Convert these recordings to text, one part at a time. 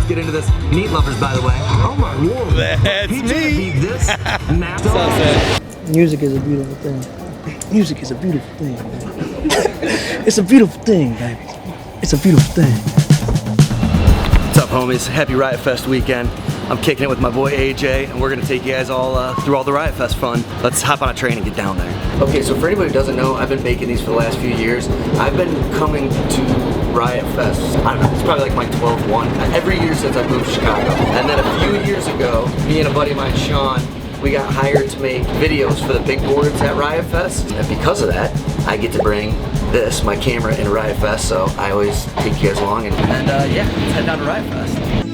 let's get into this. Meat lovers, by the way. Oh my lord. That's me. This. Music is a beautiful thing. Music is a beautiful thing. It's a beautiful thing, baby. It's a beautiful thing. What's up, homies? Happy Riot Fest weekend. I'm kicking it with my boy AJ, and we're gonna take you guys all through all the Riot Fest fun. Let's hop on a train and get down there. Okay, so for anybody who doesn't know, I've been making these for the last few years. I've been coming to Riot Fest, I don't know, it's probably like my 12th one, every year since I moved to Chicago. And then a few years ago, me and a buddy of mine, Sean, we got hired to make videos for the big boards at Riot Fest. And because of that, I get to bring this, my camera, in Riot Fest, so I always take you guys along. And yeah, let's head down to Riot Fest.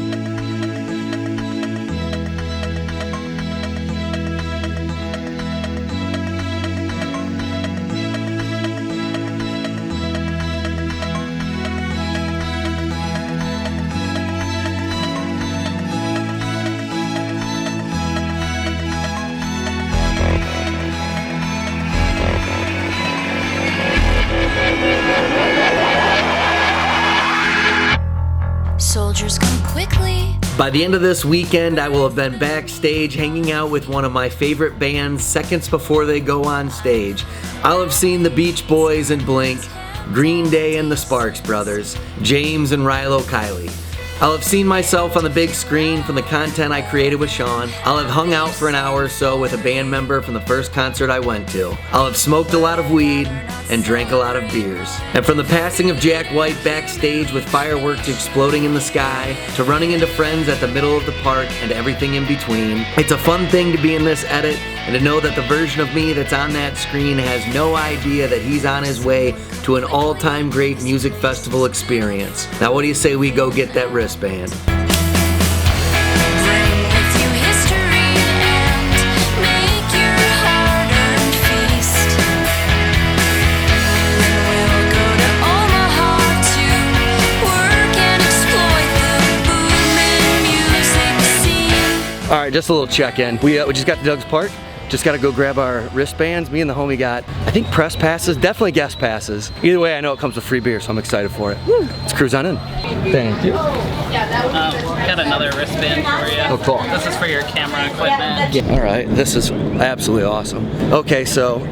Soldiers come quickly. By the end of this weekend, I will have been backstage hanging out with one of my favorite bands seconds before they go on stage. I'll have seen the Beach Boys and Blink, Green Day and the Sparks Brothers, James and Rilo Kiley. I'll have seen myself on the big screen from the content I created with Sean. I'll have hung out for an hour or so with a band member from the first concert I went to. I'll have smoked a lot of weed and drank a lot of beers. And from the passing of Jack White backstage with fireworks exploding in the sky, to running into friends at the middle of the park and everything in between, it's a fun thing to be in this edit and to know that the version of me that's on that screen has no idea that he's on his way to an all-time great music festival experience. Now what do you say we go get that wristband? All right, just a little check-in. We just got to Doug's Park. Just got to go grab our wristbands. Me and the homie got, I think, press passes, definitely guest passes. Either way, I know it comes with free beer, so I'm excited for it. Woo. Let's cruise on in. Thank you. Got another wristband for you. Oh, cool. This is for your camera equipment. Yeah. All right, this is absolutely awesome. Okay, so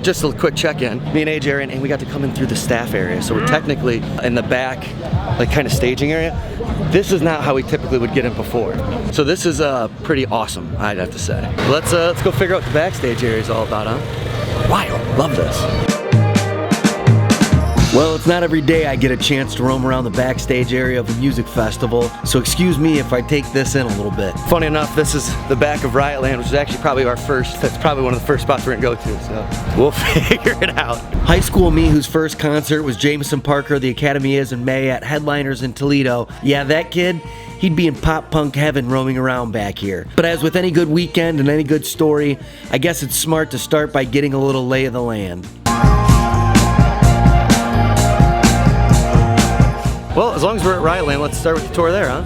just a quick check-in. Me and AJ are in, and we got to come in through the staff area. So we're technically in the back, like kind of staging area. This is not how we typically would get in before. So this is pretty awesome, I'd have to say. Let's go figure out what the backstage area is all about, huh? Wild, love this. Well, it's not every day I get a chance to roam around the backstage area of a music festival, so excuse me if I take this in a little bit. Funny enough, this is the back of Riot Land, which is actually probably that's probably one of the first spots we're gonna go to, so we'll figure it out. High school me, whose first concert was Jameson Parker of the Academy is in May at Headliners in Toledo. Yeah, that kid, he'd be in pop punk heaven roaming around back here. But as with any good weekend and any good story, I guess it's smart to start by getting a little lay of the land. Well, as long as we're at Riot Land, let's start with the tour there, huh?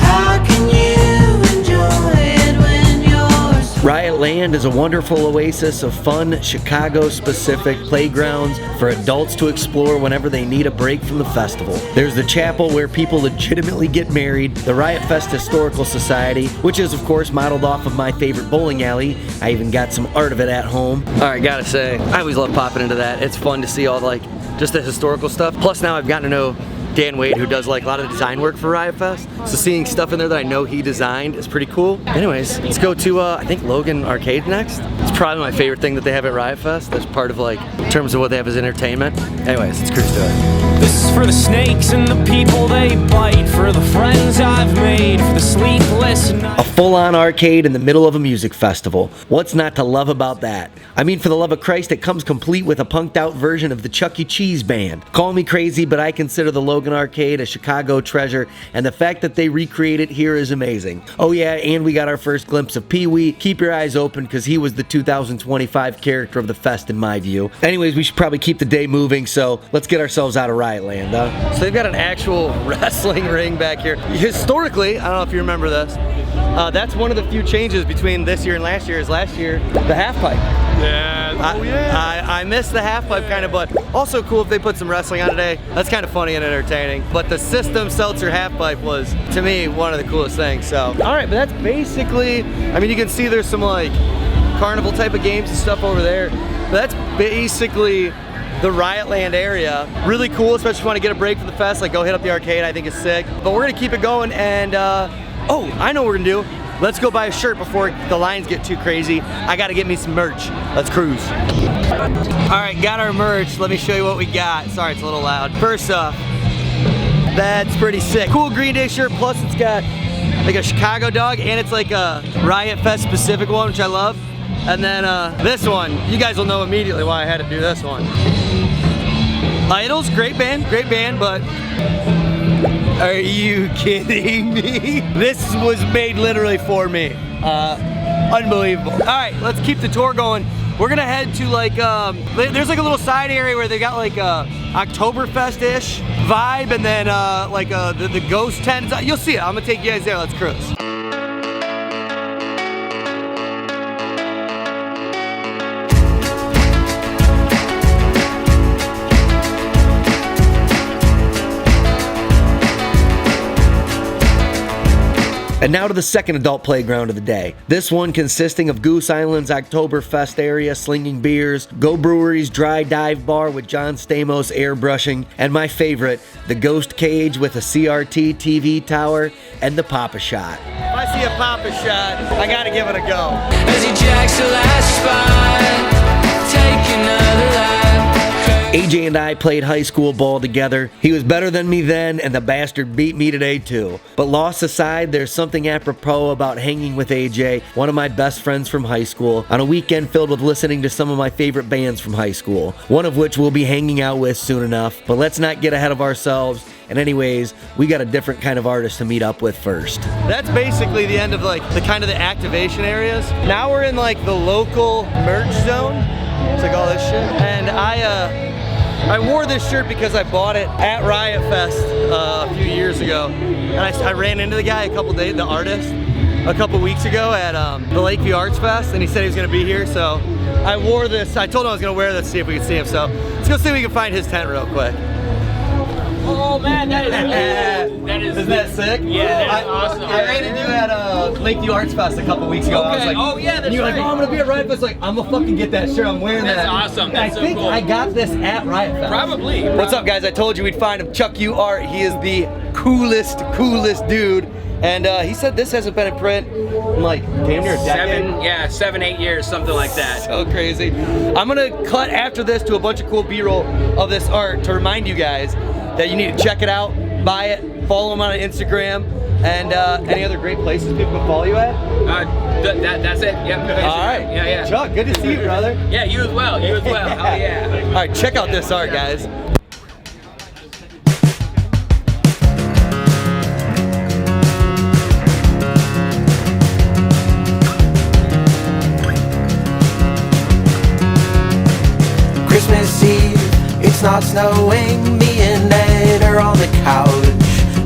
How can you enjoy it when you're Riot Land is a wonderful oasis of fun, Chicago-specific playgrounds for adults to explore whenever they need a break from the festival. There's the chapel where people legitimately get married, the Riot Fest Historical Society, which is of course modeled off of my favorite bowling alley. I even got some art of it at home. Alright, gotta say, I always love popping into that. It's fun to see all just the historical stuff. Plus now I've gotten to know Dan Wade, who does like a lot of the design work for Riot Fest. So seeing stuff in there that I know he designed is pretty cool. Anyways, let's go to, I think Logan Arcade next. It's probably my favorite thing that they have at Riot Fest. That's part of like, in terms of what they have as entertainment. Anyways, let's cruise to it. This is for the snakes and the people they bite, for the friends I've made, for the sleepless nights. A full-on arcade in the middle of a music festival. What's not to love about that? I mean, for the love of Christ, it comes complete with a punked-out version of the Chuck E. Cheese band. Call me crazy, but I consider the Logan Arcade a Chicago treasure, and the fact that they recreate it here is amazing. Oh yeah, and we got our first glimpse of Pee-wee. Keep your eyes open, because he was the 2025 character of the fest in my view. Anyways, we should probably keep the day moving, so let's get ourselves out of Riot Land, huh? So they've got an actual wrestling ring back here. historically, I don't know if you remember this, that's one of the few changes between this year and last year. Is last year the half pipe. Yeah. I missed the half pipe kind of, but also cool if they put some wrestling on today. That's kind of funny and entertaining. But the system seltzer half pipe was, to me, one of the coolest things. So, all right, but that's basically, I mean, you can see there's some like carnival type of games and stuff over there. But that's basically the Riot Land area. Really cool, especially if you want to get a break from the fest, like go hit up the arcade. I think it's sick. But we're gonna keep it going, and oh, I know what we're gonna do. Let's go buy a shirt before the lines get too crazy. I gotta get me some merch. Let's cruise. All right, got our merch. Let me show you what we got. Sorry, it's a little loud. First off, that's pretty sick. Cool Green Day shirt, plus it's got like a Chicago dog, and it's like a Riot Fest specific one, which I love. And then this one, you guys will know immediately why I had to do this one. Idols, great band, but are you kidding me? This was made literally for me. Unbelievable. All right, let's keep the tour going. We're gonna head to like, there's like a little side area where they got like a Oktoberfest-ish vibe, and then like the ghost tent. You'll see it, I'm gonna take you guys there, let's cruise. And now to the second adult playground of the day. This one consisting of Goose Island's Oktoberfest area, slinging beers, Go Brewery's dry dive bar with John Stamos airbrushing, and my favorite, the Ghost Cage with a CRT TV tower and the Papa Shot. If I see a Papa Shot, I gotta give it a go. As he jacks the last spot, take another lap. AJ and I played high school ball together. He was better than me then, and the bastard beat me today too. But loss aside, there's something apropos about hanging with AJ, one of my best friends from high school, on a weekend filled with listening to some of my favorite bands from high school, one of which we'll be hanging out with soon enough. But let's not get ahead of ourselves. And anyways, we got a different kind of artist to meet up with first. That's basically the end of like the kind of the activation areas. Now we're in like the local merch zone. It's like all this shit. And I wore this shirt because I bought it at Riot Fest a few years ago. And I ran into the guy the artist, a couple weeks ago at the Lakeview Arts Fest, and he said he was gonna be here, so I wore this. I told him I was gonna wear this to see if we could see him, so let's go see if we can find his tent real quick. Oh man, that is Isn't that sick? Yeah, that's awesome. I ran into you at Lakeview Arts Fest a couple weeks ago. I was like, oh yeah, that's and you were right. like, oh, I'm gonna be at Riot Fest. Like, I'm gonna fucking get that shirt. I'm wearing that. That's awesome. That's I so think cool. I got this at Riot Fest. Probably. What's up, guys? I told you we'd find him. Chuck U Art. He is the coolest dude. And he said this hasn't been in print in like damn near a decade. 7, 8 years, something like that. So crazy. I'm gonna cut after this to a bunch of cool B-roll of this art to remind you guys that you need to check it out, buy it, follow him on Instagram, and any other great places people can follow you at? That's it. Yep. All right. Yeah. Chuck, good to see you, brother. Yeah, you as well. Hell yeah. All right, check out this art, guys. Christmas Eve, it's not snowing. Me and Ed are on the couch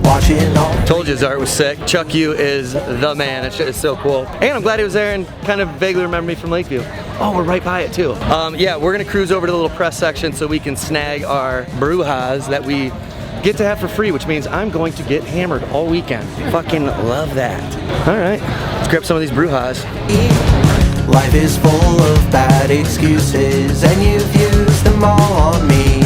watching all. Told you his art was sick. Chuck U is the man. That shit is so cool. And I'm glad he was there and kind of vaguely remember me from Lakeview. Oh, we're right by it too. Yeah, we're gonna cruise over to the little press section so we can snag our brujas that we get to have for free, which means I'm going to get hammered all weekend. Fucking love that. All right, let's grab some of these brujas. Life is full of bad excuses, and you've used them all on me.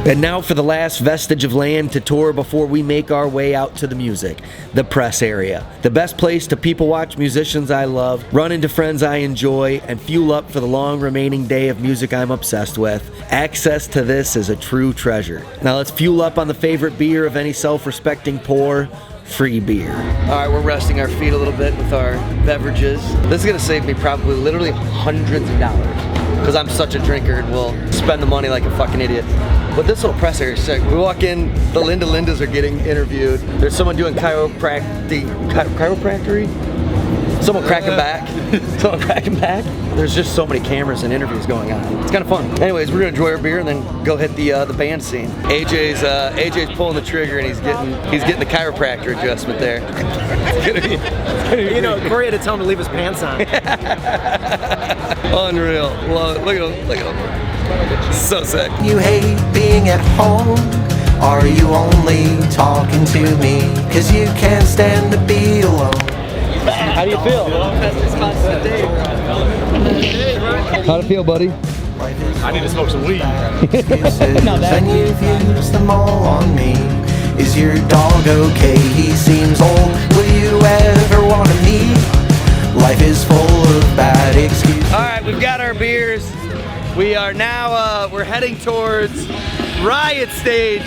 And now for the last vestige of land to tour before we make our way out to the music, the press area. The best place to people watch musicians I love, run into friends I enjoy, and fuel up for the long remaining day of music I'm obsessed with. Access to this is a true treasure. Now let's fuel up on the favorite beer of any self-respecting pour, free beer. All right, we're resting our feet a little bit with our beverages. This is gonna save me probably literally hundreds of dollars because I'm such a drinker and will spend the money like a fucking idiot. But this little press area is sick. We walk in, the Lindas are getting interviewed. There's someone doing chiropractic. Someone cracking back. Someone cracking back. There's just so many cameras and interviews going on. It's kind of fun. Anyways, we're gonna enjoy our beer and then go hit the band scene. AJ's pulling the trigger and he's getting the chiropractor adjustment there. It's gonna be You know, Corey had to tell him to leave his pants on. unreal. Love it. Look at him. So sick. You hate being at home. Are you only talking to me? Cause you can't stand to be alone. How do you feel? How'd it feel, buddy? I need to smoke some weed. And you've used them all on me. Is your dog okay? He seems old. Will you ever want to meet? Life is full of bad excuses. All right, we've got our beers. We are now, we're heading towards Riot Stage.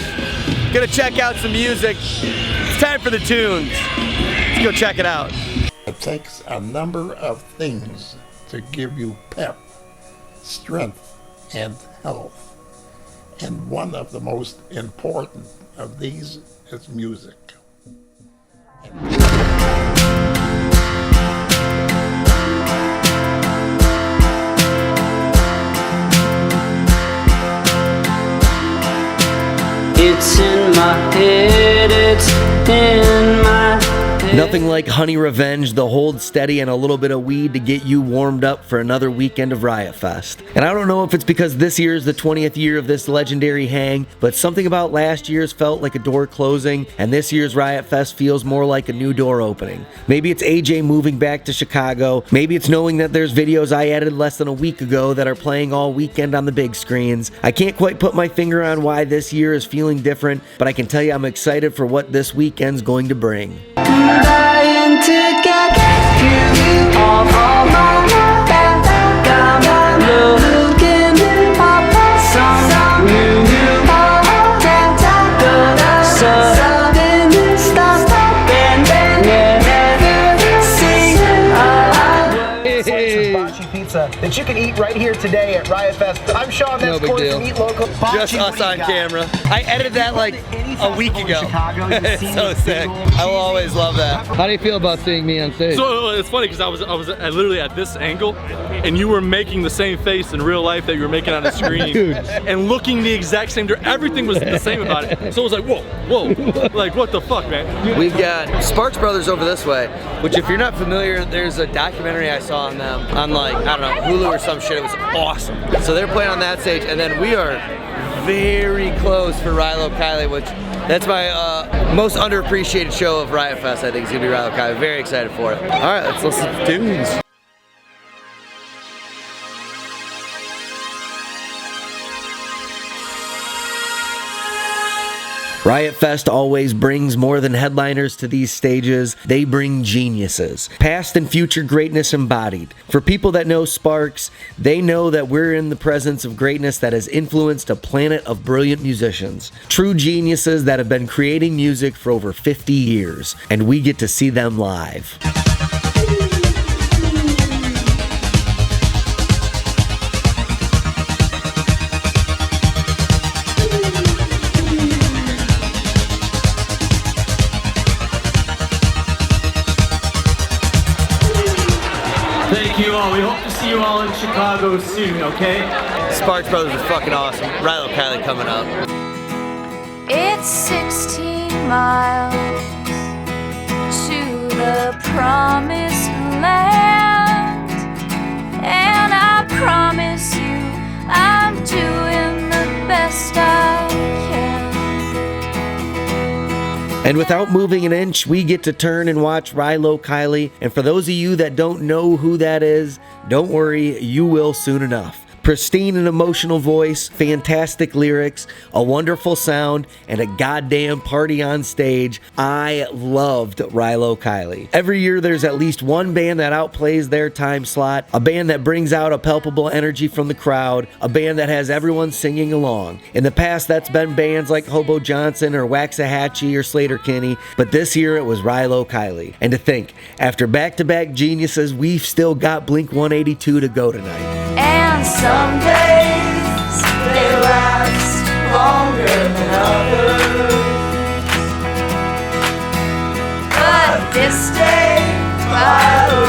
Gonna check out some music. It's time for the tunes. Let's go check it out. It takes a number of things to give you pep, strength, and health. And one of the most important of these is music. It's in my head, it's in my head. Nothing like Honey Revenge, the hold steady, and a little bit of weed to get you warmed up for another weekend of Riot Fest. And I don't know if it's because this year is the 20th year of this legendary hang, but something about last year's felt like a door closing, and this year's Riot Fest feels more like a new door opening. Maybe it's AJ moving back to Chicago. Maybe it's knowing that there's videos I added less than a week ago that are playing all weekend on the big screens. I can't quite put my finger on why this year is feeling different, but I can tell you I'm excited for what this weekend's going to bring. Dying to get you off of my back. Looking up some new sudden stop and never see Hibachi pizza that you can eat right here today at Riot Fest. I'm Sean, that's No big Corey deal. from Eat Local. Just Hibachi, us what do you on got? camera. I edited that like a week ago. It's so sick. I will always love that. How do you feel about seeing me on stage? So it's funny because I was literally at this angle, and you were making the same face in real life that you were making on the screen, Dude. and looking the exact same. Everything was the same about it. So it was like, whoa, like what the fuck, man? We've got Sparks Brothers over this way, which if you're not familiar, there's a documentary I saw on them on like, I don't know, Hulu or some shit. It was awesome. So they're playing on that stage, and then we are very close for Rilo Kiley, which that's my most underappreciated show of Riot Fest. I think it's gonna be Rilo Kiley. Very excited for it. All right, let's listen to tunes. Riot Fest always brings more than headliners to these stages. They bring geniuses. Past and future greatness embodied. For people that know Sparks, they know that we're in the presence of greatness that has influenced a planet of brilliant musicians. True geniuses that have been creating music for over 50 years. And we get to see them live. Thank you all. We hope to see you all in Chicago soon, okay? Sparks Brothers are fucking awesome. Rilo Kiley coming up. It's 16 miles to the promised land, and I promise you I'm doing the best I can. And without moving an inch, we get to turn and watch Rilo Kiley. And for those of you that don't know who that is, don't worry, you will soon enough. Pristine and emotional voice, fantastic lyrics, a wonderful sound, and a goddamn party on stage. I loved Rilo Kiley. Every year there's at least one band that outplays their time slot, a band that brings out a palpable energy from the crowd, a band that has everyone singing along. In the past that's been bands like Hobo Johnson or Waxahachie or Slater Kinney, but this year it was Rilo Kiley. And to think, after back-to-back geniuses, we've still got Blink-182 to go tonight. And some days they last longer than others, but this day by the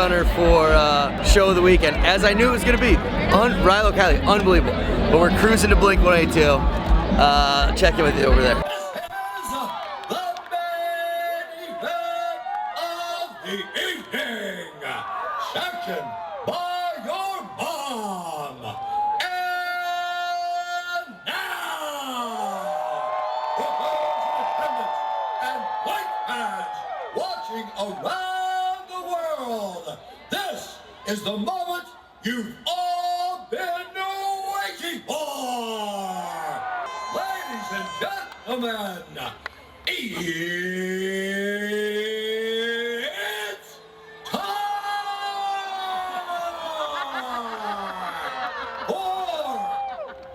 runner for show of the weekend, as I knew it was gonna be. Riot Locality, unbelievable. But we're cruising to Blink-182. Check in with you over there. The evening, sanctioned by your mom. And now, for those in attendance and Blink fans watching around the world, this is the moment you've all been waiting for. Ladies and gentlemen, it's time for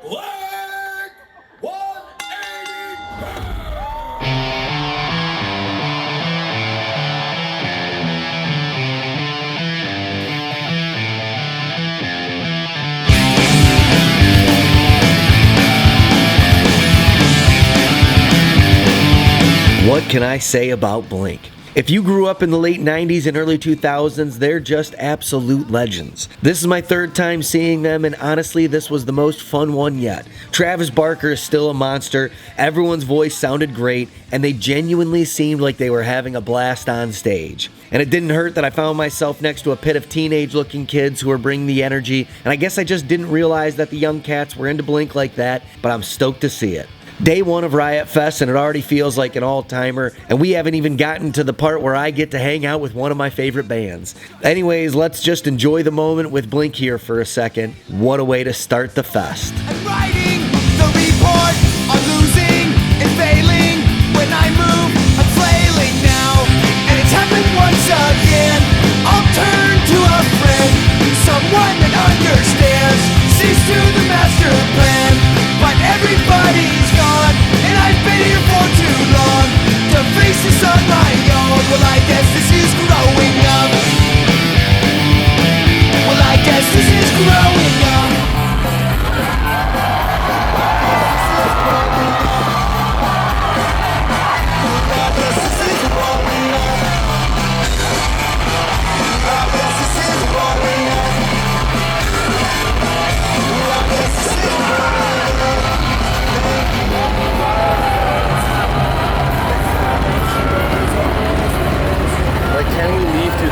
Blink-182. What can I say about Blink? If you grew up in the late 90s and early 2000s, they're just absolute legends. This is my third time seeing them, and honestly, this was the most fun one yet. Travis Barker is still a monster, everyone's voice sounded great, and they genuinely seemed like they were having a blast on stage. And it didn't hurt that I found myself next to a pit of teenage-looking kids who were bringing the energy, and I guess I just didn't realize that the young cats were into Blink like that, but I'm stoked to see it. Day one of Riot Fest, and it already feels like an all-timer, and we haven't even gotten to the part where I get to hang out with one of my favorite bands. Anyways, let's just enjoy the moment with Blink here for a second. What a way to start the fest. I'm writing the report on losing and failing. When I move, I'm flailing now, and it's happened once again. I'll turn to a friend, someone that understands, sees to the master plan. But everybody's gone, and I've been here for too long to face this on my own. Well, I guess this is growing up. Well, I guess this is growing up.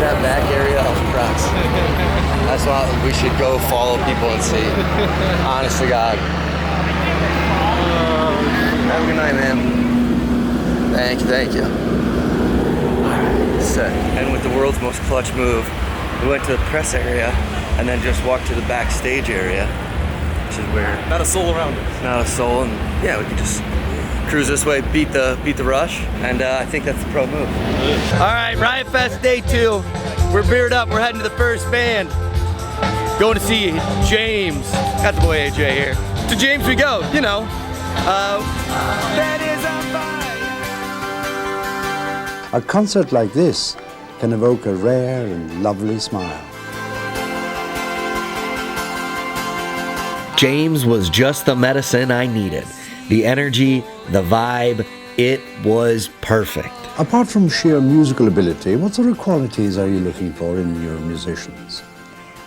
That back area of trucks. That's what we should go follow people and see. Honest to God. Have a good night, man. Thank you. Sick. And with the world's most clutch move, we went to the press area and then just walked to the backstage area, which is where Not a soul around us. not a soul, and yeah, we could just cruise this way, beat the rush, and I think that's the pro move. All right, Riot Fest Day 2. We're beered up. We're heading to the first band. Going to see James. Got the boy AJ here. To James we go. You know. That is a fire. A concert like this can evoke a rare and lovely smile. James was just the medicine I needed. The energy, the vibe, it was perfect. Apart from sheer musical ability, what sort of qualities are you looking for in your musicians?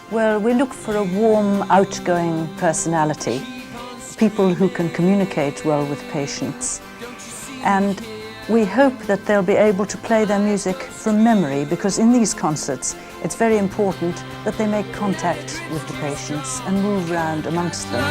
Well, we look for a warm, outgoing personality, people who can communicate well with patients. And we hope that they'll be able to play their music from memory, because in these concerts, it's very important that they make contact with the patients and move around amongst them.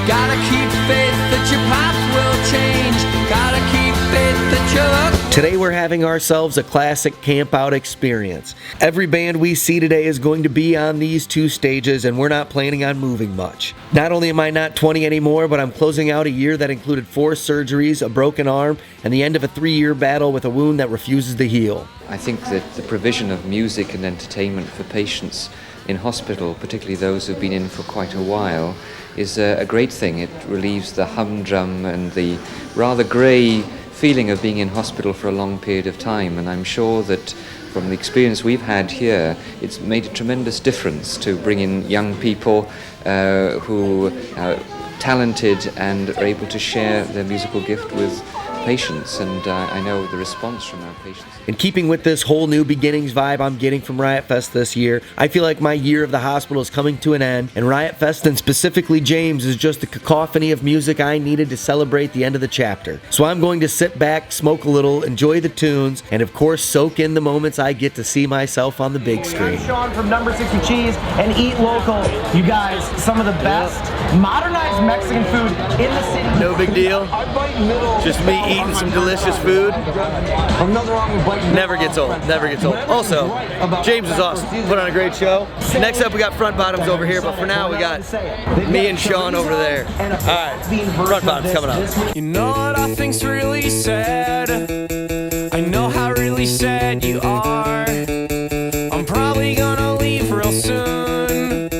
Gotta keep faith that your path will change. Gotta keep faith that you're... Today we're having ourselves a classic camp out experience. Every band we see today is going to be on these two stages, and we're not planning on moving much. Not only am I not 20 anymore, but I'm closing out a year that included 4 surgeries, a broken arm, and the end of a 3-year battle with a wound that refuses to heal. I think that the provision of music and entertainment for patients in hospital, particularly those who've been in for quite a while, is a great thing. It relieves the humdrum and the rather grey feeling of being in hospital for a long period of time, and I'm sure that from the experience we've had here, it's made a tremendous difference to bring in young people who are talented and are able to share their musical gift with patients, and I know the response from our patients. In keeping with this whole new beginnings vibe I'm getting from Riot Fest this year, I feel like my year of the hospital is coming to an end, and Riot Fest, and specifically James, is just the cacophony of music I needed to celebrate the end of the chapter. So I'm going to sit back, smoke a little, enjoy the tunes, and of course soak in the moments I get to see myself on the big screen. I'm Sean from Number 6 with Cheese and Eat Local. You guys, some of the best modernized Mexican food in the city. No big deal. Just me eating some delicious food. Never gets old. Never gets old. Also, James is awesome. Put on a great show. Next up, we got Front Bottoms over here, but for now, we got me and Sean over there. All right, Front Bottoms coming up. You know what I think's really sad? I know how really sad you are. I'm probably gonna leave real soon.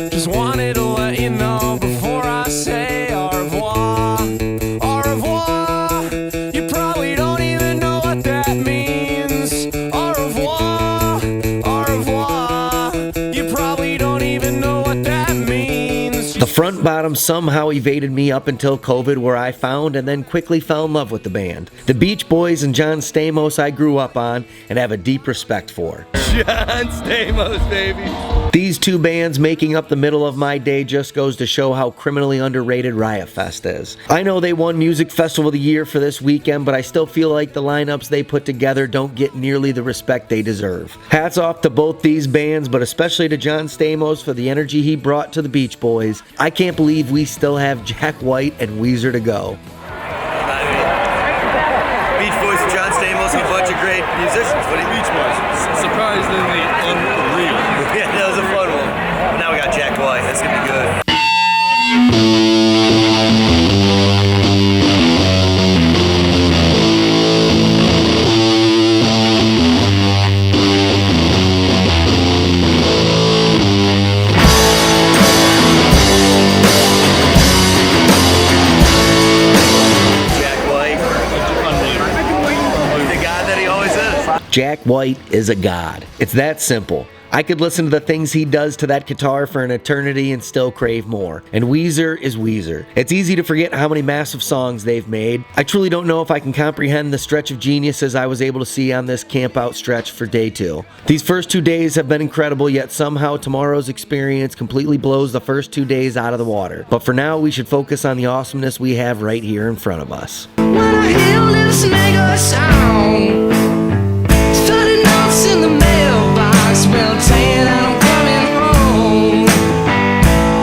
Just wanted to let you know before I say au revoir. Au revoir. You probably don't even know what that means. Au revoir. Au revoir. You probably don't even know what that means. The Front Bottoms somehow evaded me up until COVID, where I found and then quickly fell in love with the band. The Beach Boys and John Stamos I grew up on and have a deep respect for. John Stamos, baby. These two bands making up the middle of my day just goes to show how criminally underrated Riot Fest is. I know they won Music Festival of the Year for this weekend, but I still feel like the lineups they put together don't get nearly the respect they deserve. Hats off to both these bands, but especially to John Stamos for the energy he brought to the Beach Boys. I can't believe we still have Jack White and Weezer to go. Beach Boys and John Stamos, a bunch of great musicians. What do you Beach Boys? Surprisingly unreal. Yeah, that was a fun one. But now we got Jack White. That's gonna be good. Jack White is a god. It's that simple. I could listen to the things he does to that guitar for an eternity and still crave more. And Weezer is Weezer. It's easy to forget how many massive songs they've made. I truly don't know if I can comprehend the stretch of geniuses I was able to see on this camp out stretch for day 2. These first 2 days have been incredible, yet somehow tomorrow's experience completely blows the first 2 days out of the water. But for now, we should focus on the awesomeness we have right here in front of us. When I hear this mega sound, 30 notes in the mailbox, well, saying that I'm coming home.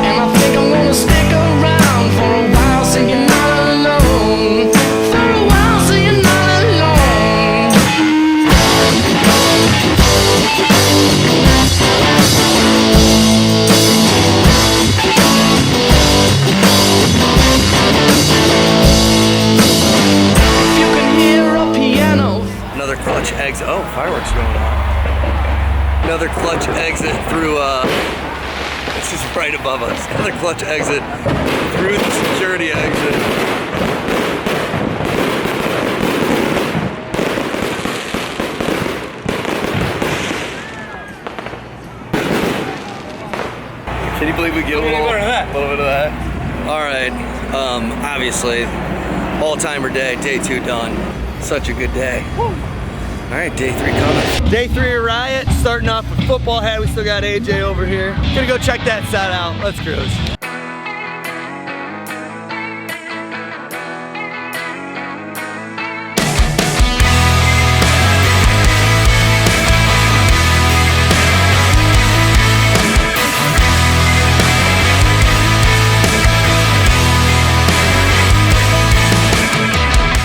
And I think I'm gonna stick around for a while, so you're not alone. For a while, so you're not alone. If you can hear a piano. Another clutch exit. Oh, fireworks going on. Another clutch exit through, this is right above us. Another clutch exit through the security exit. Can you believe we get a little bit of that? All right, obviously, all-timer day 2 done. Such a good day. All right, day 3 coming. Day 3 of Riot, starting off with Football Head. We still got AJ over here. Gonna go check that side out. Let's cruise.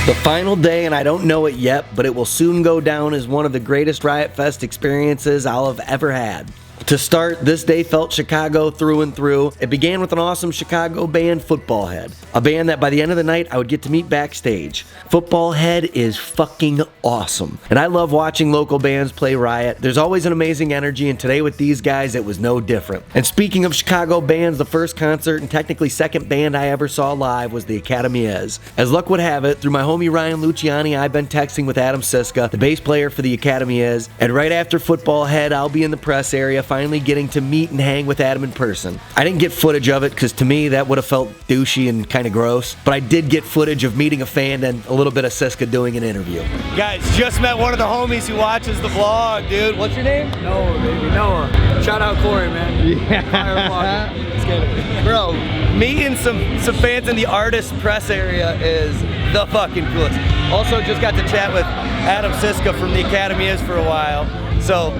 The final day, and I don't know it yet, but it will soon go down as one of the greatest Riot Fest experiences I'll have ever had. To start, this day felt Chicago through and through. It began with an awesome Chicago band, Football Head. A band that by the end of the night, I would get to meet backstage. Football Head is fucking awesome. And I love watching local bands play Riot. There's always an amazing energy, and today with these guys, it was no different. And speaking of Chicago bands, the first concert and technically second band I ever saw live was the Academy Is. As luck would have it, through my homie Ryan Luciani, I've been texting with Adam Siska, the bass player for the Academy Is, and right after Football Head, I'll be in the press area finally getting to meet and hang with Adam in person. I didn't get footage of it because to me that would have felt douchey and kind of gross, but I did get footage of meeting a fan and a little bit of Siska doing an interview. Guys, just met one of the homies who watches the vlog, dude. What's your name? Noah, baby, Noah. Shout out Corey, man. Yeah. Let's get it. Bro, meeting some fans in the artist press area is the fucking coolest. Also, just got to chat with Adam Siska from the Academy is for a while. So,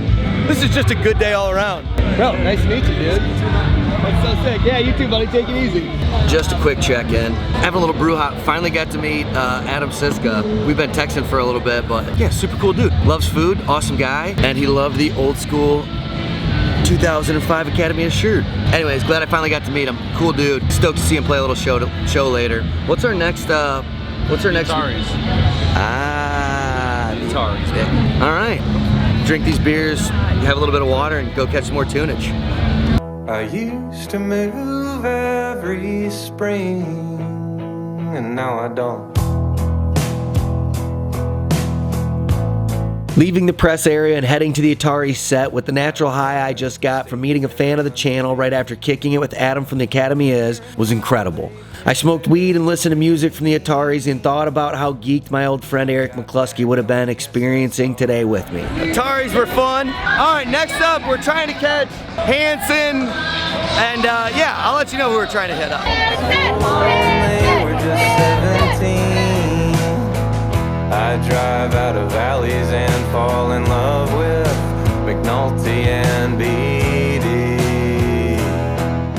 this is just a good day all around. Bro, nice to meet you, dude. That's so sick. Yeah, you too, buddy. Take it easy. Just a quick check-in. Having a little brew hop. Finally got to meet Adam Siska. We've been texting for a little bit, but yeah, super cool dude. Loves food, awesome guy, and he loved the old school 2005 Academy of shirt. Anyways, glad I finally got to meet him. Cool dude. Stoked to see him play a little show later. What's our next? Ataris. Ataris. Yeah. All right. Drink these beers, have a little bit of water, and go catch some more tunage. I used to move every spring, and now I don't. Leaving the press area and heading to the Atari set with the natural high I just got from meeting a fan of the channel right after kicking it with Adam from the Academy was incredible. I smoked weed and listened to music from the Ataris and thought about how geeked my old friend Eric McCluskey would have been experiencing today with me. Ataris were fun. All right, next up, we're trying to catch Hanson. And yeah, I'll let you know who we're trying to hit up. We're just 17. I drive out of valleys and fall in love with McNulty and BD.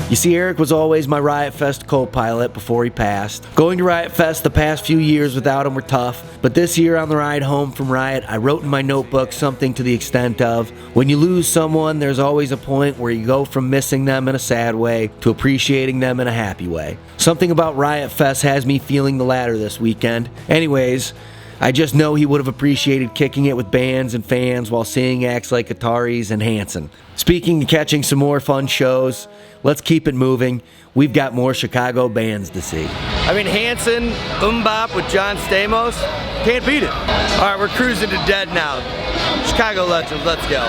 You see, Eric was always my Riot Fest co-pilot before he passed. Going to Riot Fest the past few years without him were tough, but this year on the ride home from Riot, I wrote in my notebook something to the extent of, when you lose someone, there's always a point where you go from missing them in a sad way to appreciating them in a happy way. Something about Riot Fest has me feeling the latter this weekend. Anyways, I just know he would have appreciated kicking it with bands and fans while seeing acts like Ataris and Hanson. Speaking of catching some more fun shows, let's keep it moving. We've got more Chicago bands to see. I mean, Hanson, Bop with John Stamos, can't beat it. All right, we're cruising to Dead now. Chicago legends, let's go.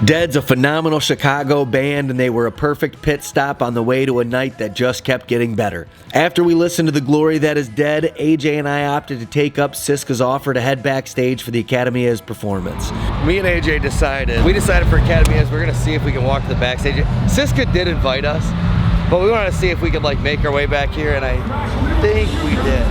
Dead's a phenomenal Chicago band, and they were a perfect pit stop on the way to a night that just kept getting better. After we listened to The Glory That Is Dead, AJ and I opted to take up Siska's offer to head backstage for the Academy's performance. Me and AJ decided for Academy's, we're gonna see if we can walk to the backstage. Siska did invite us, but we wanted to see if we could like make our way back here, and I think we did.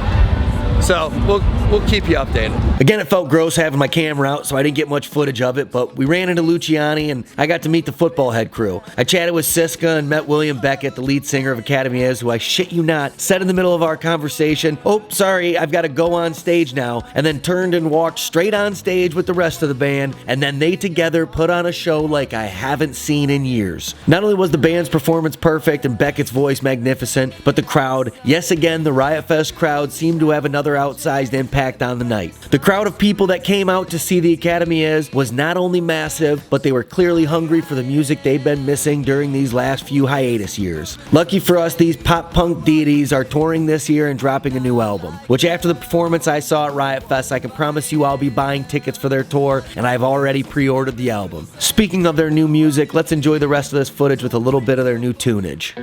So we'll keep you updated. Again, it felt gross having my camera out, so I didn't get much footage of it, but we ran into Luciani and I got to meet the football head crew. I chatted with Siska and met William Beckett, the lead singer of Academy Is, who I shit you not, said in the middle of our conversation, "Oh, sorry, I've got to go on stage now," and then turned and walked straight on stage with the rest of the band, and then they together put on a show like I haven't seen in years. Not only was the band's performance perfect and Beckett's voice magnificent, but the crowd, yes again, the Riot Fest crowd, seemed to have another outsized impact on the night. The crowd of people that came out to see the Academy was not only massive, but they were clearly hungry for the music they've been missing during these last few hiatus years. Lucky for us, these pop-punk deities are touring this year and dropping a new album, which after the performance I saw at Riot Fest, I can promise you I'll be buying tickets for their tour, and I've already pre-ordered the album. Speaking of their new music, let's enjoy the rest of this footage with a little bit of their new tunage.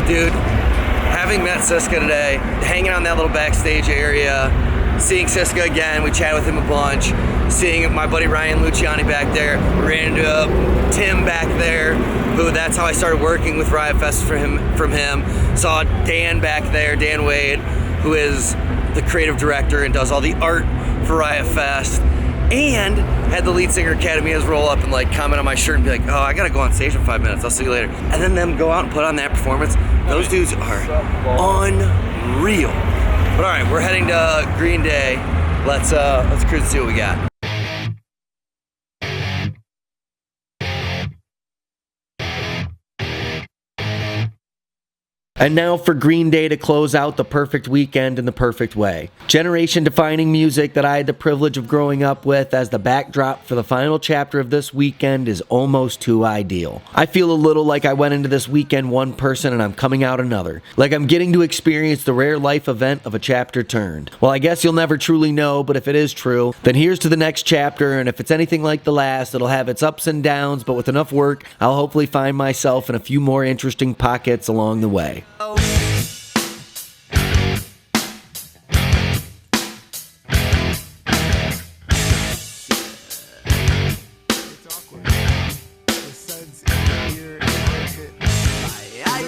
Dude, having met Siska today, hanging out in that little backstage area, seeing Siska again, we chatted with him a bunch, seeing my buddy Ryan Luciani back there, we ran into Tim back there, who that's how I started working with Riot Fest from him. Saw Dan back there, Dan Wade, who is the creative director and does all the art for Riot Fest, and had the lead singer Academy's roll up and like comment on my shirt and be like, "Oh, I gotta go on stage in 5 minutes, I'll see you later." And then them go out and put on that performance. Those dudes are unreal. But all right, we're heading to Green Day. Let's cruise and see what we got. And now for Green Day to close out the perfect weekend in the perfect way. Generation-defining music that I had the privilege of growing up with as the backdrop for the final chapter of this weekend is almost too ideal. I feel a little like I went into this weekend one person and I'm coming out another. Like I'm getting to experience the rare life event of a chapter turned. Well, I guess you'll never truly know, but if it is true, then here's to the next chapter, and if it's anything like the last, it'll have its ups and downs, but with enough work, I'll hopefully find myself in a few more interesting pockets along the way.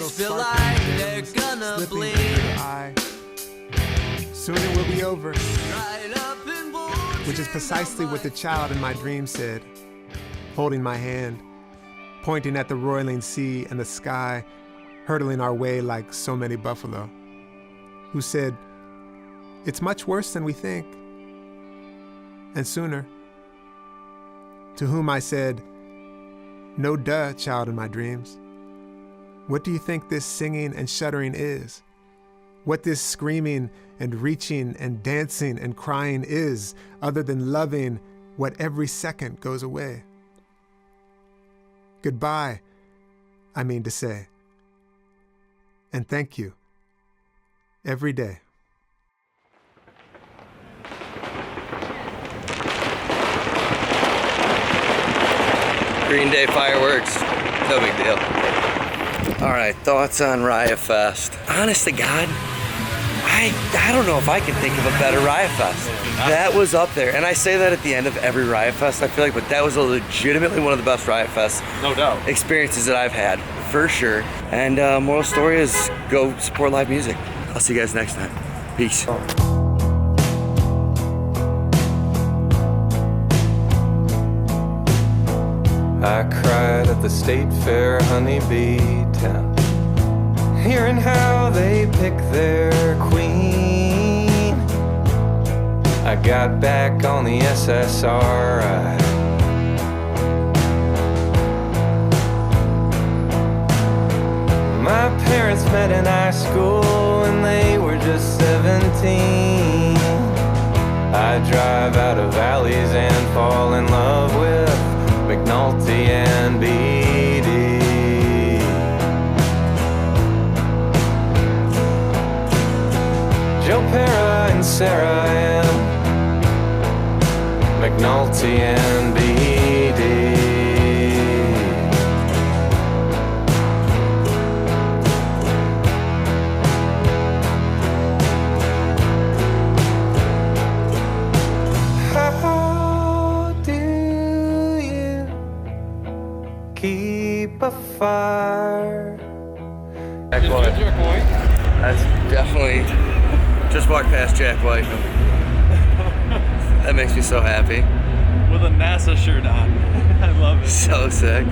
Feel like they're gonna bleed. Soon it will be over. Which is precisely what the child in my dream said, holding my hand, pointing at the roiling sea and the sky, hurtling our way like so many buffalo, who said, "It's much worse than we think, and sooner." To whom I said, "No duh, child in my dreams. What do you think this singing and shuddering is? What this screaming and reaching and dancing and crying is, other than loving what every second goes away? Goodbye, I mean to say. And thank you, every day." Green Day fireworks, no big deal. All right, thoughts on Riot Fest. Honest to God, I don't know if I can think of a better Riot Fest. That was up there, and I say that at the end of every Riot Fest, I feel like, but that was legitimately one of the best Riot Fest experiences that I've had, for sure. And moral story is go support live music. I'll see you guys next time. Peace. I cried at the State Fair honeybee tent, hearing how they pick their queen. I got back on the SSRI. My parents met in high school when they were just 17. I drive out of valleys and fall in love with McNulty and BD. Joe Pera and Sarah and McNulty and BD. How do you keep a fire? Jack White. That's definitely, just walked past Jack White. That makes me so happy. With a NASA shirt on. I love it. So sick.